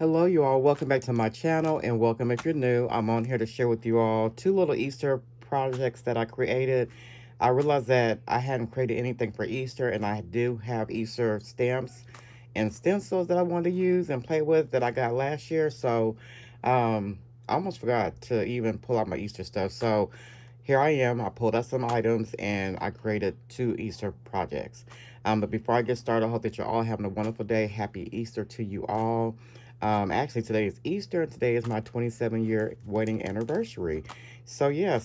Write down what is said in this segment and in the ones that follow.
Hello, you all. Welcome back to my channel, and welcome if you're new. I'm on here to share with you all two little Easter projects that I created. I realized that I hadn't created anything for Easter, and I do have Easter stamps and stencils that I wanted to use and play with that I got last year. So, I almost forgot to even pull out my Easter stuff. So, here I am. I pulled out some items and I created two Easter projects. But before I get started, I hope that you're all having a wonderful day. Happy Easter to you all. Actually, today is Easter, and today is my 27-year wedding anniversary. So, yeah,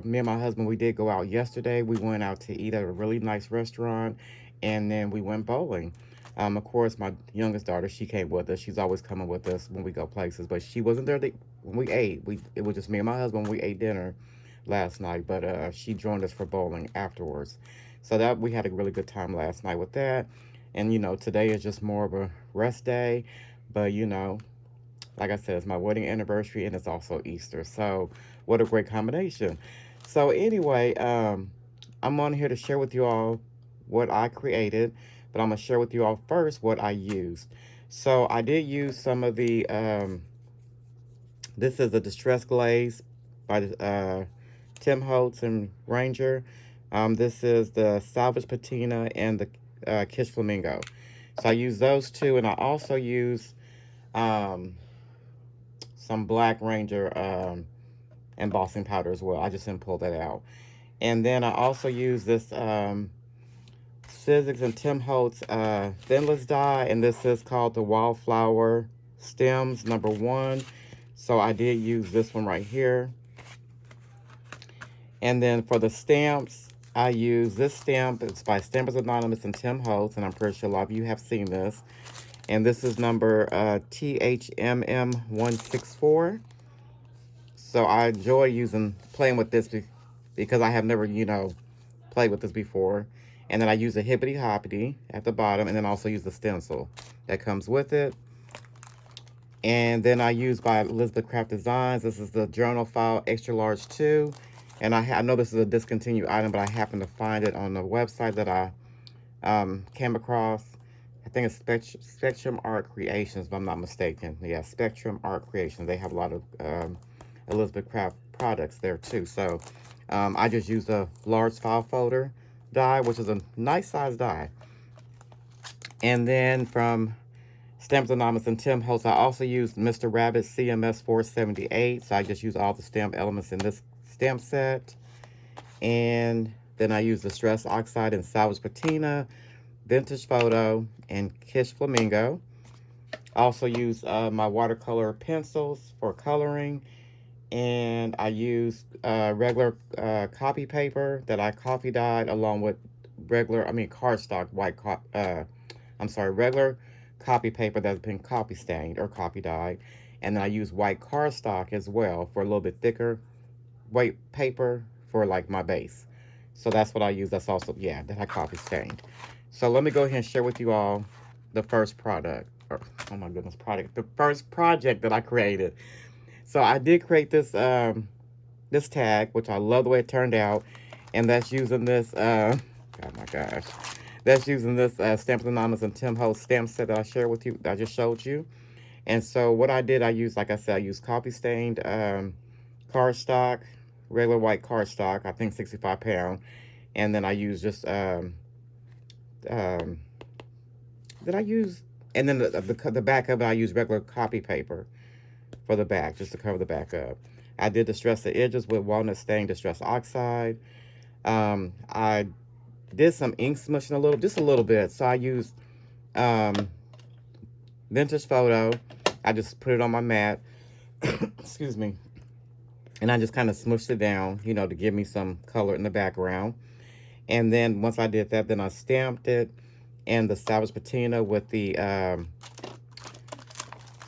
me and my husband, we did go out yesterday. We went out to eat at a really nice restaurant, and then we went bowling. Of course, my youngest daughter, she came with us. She's always coming with us when we go places, but she wasn't there when we ate. It was just me and my husband when we ate dinner last night, but she joined us for bowling afterwards. So that we had a really good time last night with that. And today is just more of a rest day, but like I said, it's my wedding anniversary and it's also Easter. So what a great combination. So anyway, I'm on here to share with you all what I created, but I'm gonna share with you all first what I used. So I did use some of the this is a distress glaze by Tim Holtz and Ranger. This is the Salvage Patina and the Kiss Flamingo. So I use those two, and I also use um, some Black Ranger embossing powder as well. I just didn't pull that out. And then I also use this Sizzix and Tim Holtz thinless die, and this is called the Wildflower Stems #1. So I did use this one right here. And then for the stamps, I use this stamp. It's by Stampers Anonymous and Tim Holtz, and I'm pretty sure a lot of you have seen this. And this is number THMM164. So I enjoy playing with this because I have never, played with this before. And then I use a hippity hoppity at the bottom, and then also use the stencil that comes with it. And then I use by Elizabeth Craft Designs. This is the journal file extra large 2. And I know this is a discontinued item, but I happened to find it on the website that I came across. I think it's Spectrum Art Creations, if I'm not mistaken. Yeah, Spectrum Art Creations. They have a lot of Elizabeth Craft products there too. So I just used a large file folder die, which is a nice size die. And then from Stampers Anonymous and Tim Holtz, I also used Mr. Rabbit CMS478. So I just use all the stamp elements in this stamp set. And then I use the Stress Oxide and Salvage Patina, Vintage Photo, and Kiss Flamingo. I also use my watercolor pencils for coloring. And I use regular copy paper that I coffee dyed along with cardstock regular copy paper that's been copy stained or copy dyed. And then I use white cardstock as well for a little bit thicker white paper for like my base. So that's what I use. That's also, yeah, that I copy stained. So let me go ahead and share with you all the first product. Oh my goodness, product. The first project that I created. So I did create this tag, which I love the way it turned out. And that's using this, oh my gosh. That's using this Stampers Anonymous and Tim Holtz stamp set that I shared with you, that I just showed you. And so what I did, I used, like I said, I used copy stained cardstock, regular white cardstock, I think 65 pound. And then I used just, did I use, and then the back of it, I used regular copy paper for the back, just to cover the back up. I did distress the edges with walnut stain distress oxide. I did some ink smushing just a little bit. So I used Vintage Photo. I just put it on my mat. Excuse me. And I just kind of smushed it down, to give me some color in the background. And then once I did that, then I stamped it and the Salvage Patina with the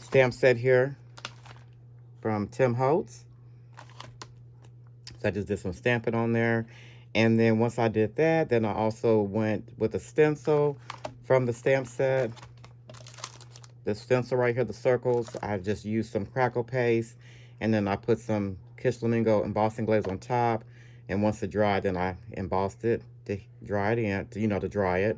stamp set here from Tim Holtz. So I just did some stamping on there. And then once I did that, then I also went with a stencil from the stamp set. The stencil right here, the circles, I just used some crackle paste. And then I put some Kiss Flamingo embossing glaze on top. And once it dried, then I embossed it to dry it in, to dry it.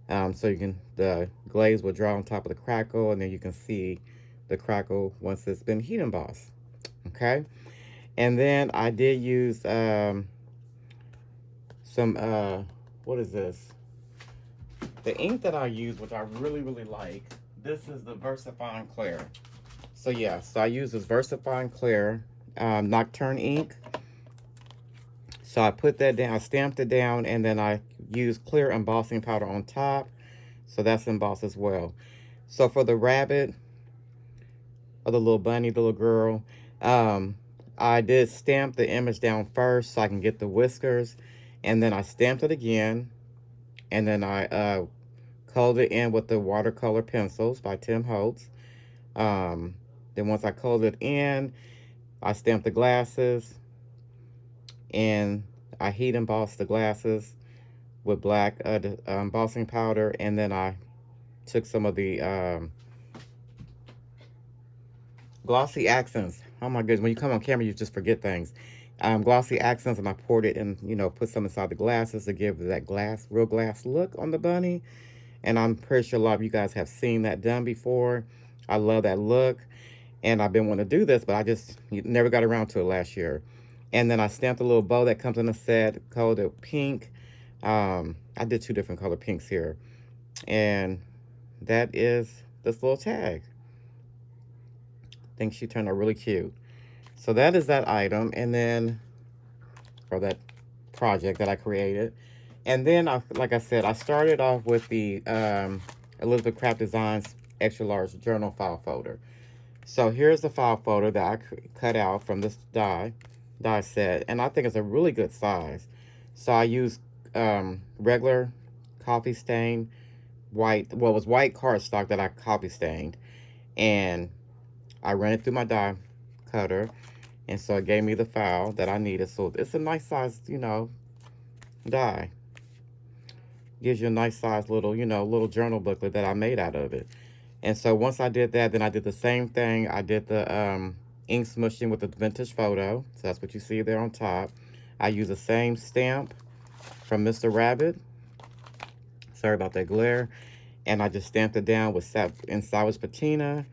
So the glaze will dry on top of the crackle, and then you can see the crackle once it's been heat embossed. Okay. And then I did use some, what is this? The ink that I use, which I really, really like, this is the VersaFine Clear. So yeah, so I use this VersaFine Clear Nocturne ink. So I put that down, I stamped it down, and then I used clear embossing powder on top. So that's embossed as well. So for the rabbit, or the little bunny, the little girl, I did stamp the image down first so I can get the whiskers. And then I stamped it again. And then I colored it in with the watercolor pencils by Tim Holtz. Then once I colored it in, I stamped the glasses. And I heat embossed the glasses with black embossing powder. And then I took some of the glossy accents. Oh my goodness, when you come on camera, you just forget things. Glossy accents, and I poured it in, you know, put some inside the glasses to give that real glass look on the bunny. And I'm pretty sure a lot of you guys have seen that done before. I love that look. And I've been wanting to do this, but I just never got around to it last year. And then I stamped a little bow that comes in a set, colored it pink. I did 2 different color pinks here. And that is this little tag. I think she turned out really cute. So that is that item. And then, or that project that I created. And then, like I said, I started off with the Elizabeth Craft Designs extra large journal file folder. So here's the file folder that I cut out from this die set, and I think it's a really good size. So I used regular coffee stain white, well, it was white cardstock that I coffee stained, and I ran it through my die cutter, and so it gave me the file that I needed. So it's a nice size, you know, die. Gives you a nice size little, you know, little journal booklet that I made out of it. And so once I did that, then I did the same thing. I did the ink smooshing with the vintage photo. So that's what you see there on top. I used the same stamp from Mr. Rabbit. Sorry about that glare. And I just stamped it down with in Salvage Patina.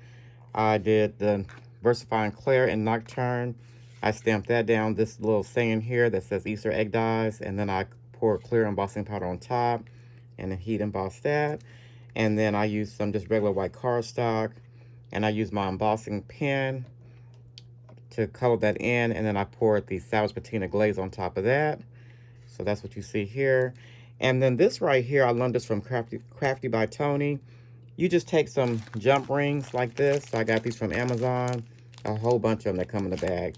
I did the VersaFine Claire and Nocturne. I stamped that down, this little saying here that says Easter egg dies. And then I poured clear embossing powder on top and then heat embossed that. And then I used some just regular white cardstock, and I used my embossing pen to color that in, and then I poured the Salvage Patina glaze on top of that. So that's what you see here. And then this right here, I learned this from Crafty by Tony. You just take some jump rings like this. So I got these from Amazon, a whole bunch of them that come in the bag.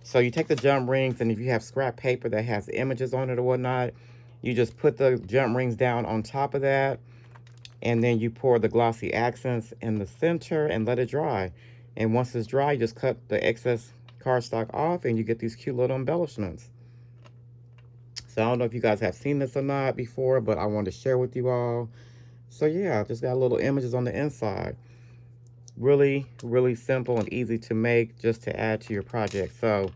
So you take the jump rings, and if you have scrap paper that has images on it or whatnot, you just put the jump rings down on top of that. And then you pour the glossy accents in the center and let it dry. And once it's dry, you just cut the excess cardstock off and you get these cute little embellishments. So I don't know if you guys have seen this or not before, but I wanted to share with you all. So yeah, just got little images on the inside. Really, really simple and easy to make, just to add to your project. So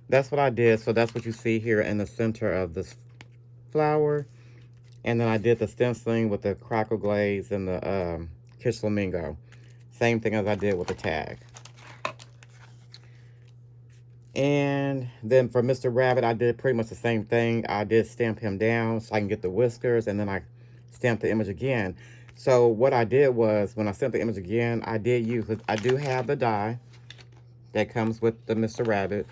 that's what I did. So that's what you see here in the center of this flower. And then I did the stenciling with the crackle glaze and the Kiss Flamingo. Same thing as I did with the tag. And then for Mr. Rabbit, I did pretty much the same thing. I did stamp him down so I can get the whiskers, and then I stamped the image again. So what I did was, when I stamped the image again, I do have the die that comes with the Mr. Rabbit,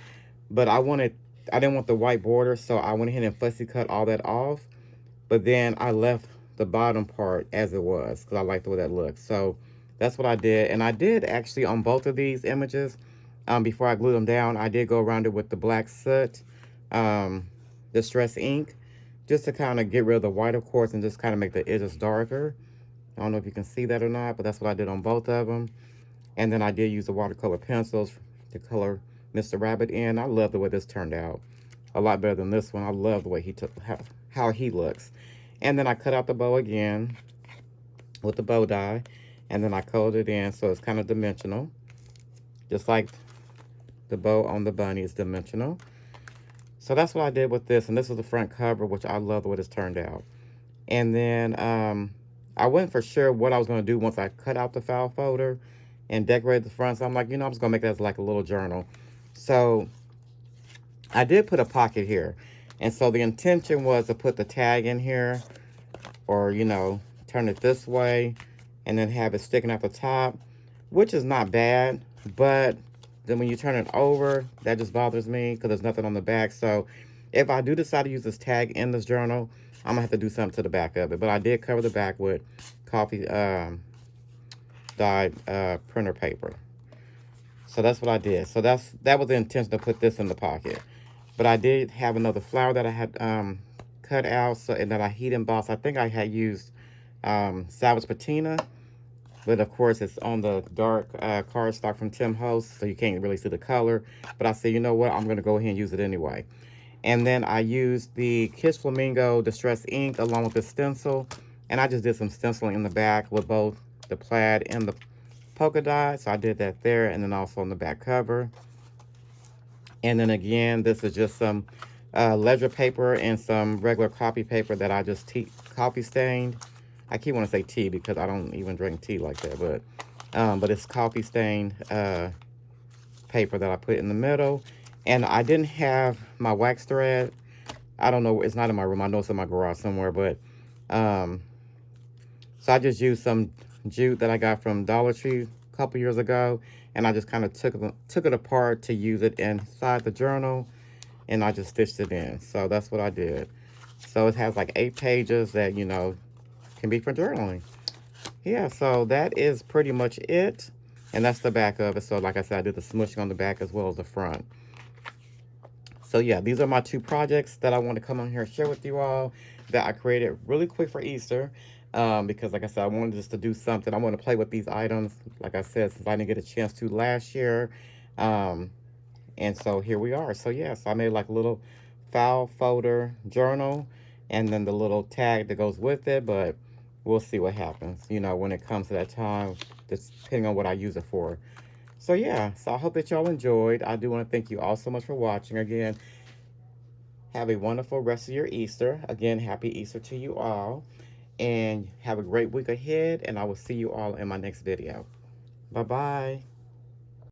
but I didn't want the white border, so I went ahead and fussy cut all that off. But then I left the bottom part as it was because I liked the way that looked. So that's what I did. And I did actually on both of these images, before I glued them down, I did go around it with the black soot, distress ink, just to kind of get rid of the white, of course, and just kind of make the edges darker. I don't know if you can see that or not, but that's what I did on both of them. And then I did use the watercolor pencils to color Mr. Rabbit in. I love the way this turned out. A lot better than this one. I love the way he took how he looks. And then I cut out the bow again with the bow die, and then I colored it in so it's kind of dimensional, just like the bow on the bunny is dimensional. So that's what I did with this, and this is the front cover, which I love the way this turned out. And then I wasn't for sure what I was going to do once I cut out the file folder, and decorated the front. So I'm like, I'm just going to make that as like a little journal. So I did put a pocket here. And so the intention was to put the tag in here, or, turn it this way and then have it sticking at the top, which is not bad. But then when you turn it over, that just bothers me because there's nothing on the back. So if I do decide to use this tag in this journal, I'm gonna have to do something to the back of it. But I did cover the back with coffee dyed printer paper. So that's what I did. So that was the intention to put this in the pocket. But I did have another flower that I had cut out, and that I heat embossed. I think I had used salvage patina, but of course it's on the dark cardstock from Tim Holtz, so you can't really see the color. But I said, you know what, I'm gonna go ahead and use it anyway. And then I used the Kiss Flamingo Distress ink along with the stencil, and I just did some stenciling in the back with both the plaid and the polka dot. So I did that there, and then also on the back cover. And then again, this is just some ledger paper and some regular copy paper that I just coffee stained. I keep wanting to say tea because I don't even drink tea like that, but it's coffee stained paper that I put in the middle. And I didn't have my wax thread. I don't know, it's not in my room. I know it's in my garage somewhere, but so I just used some jute that I got from Dollar Tree a couple years ago, and I just kind of took it apart to use it inside the journal, and I just stitched it in. So that's what I did. So it has like 8 pages that, can be for journaling. Yeah, so that is pretty much it. And that's the back of it. So like I said, I did the smushing on the back as well as the front. So yeah, these are my 2 projects that I want to come on here and share with you all that I created really quick for Easter. Because like I said, I wanted just to do something. I want to play with these items, like I said, since I didn't get a chance to last year. And so here we are. So yeah, so I made like a little file folder journal, and then the little tag that goes with it. But we'll see what happens, when it comes to that time, just depending on what I use it for. So yeah, so I hope that y'all enjoyed. I do want to thank you all so much for watching. Again, have a wonderful rest of your Easter. Again, happy Easter to you all. And have a great week ahead, and I will see you all in my next video. Bye-bye.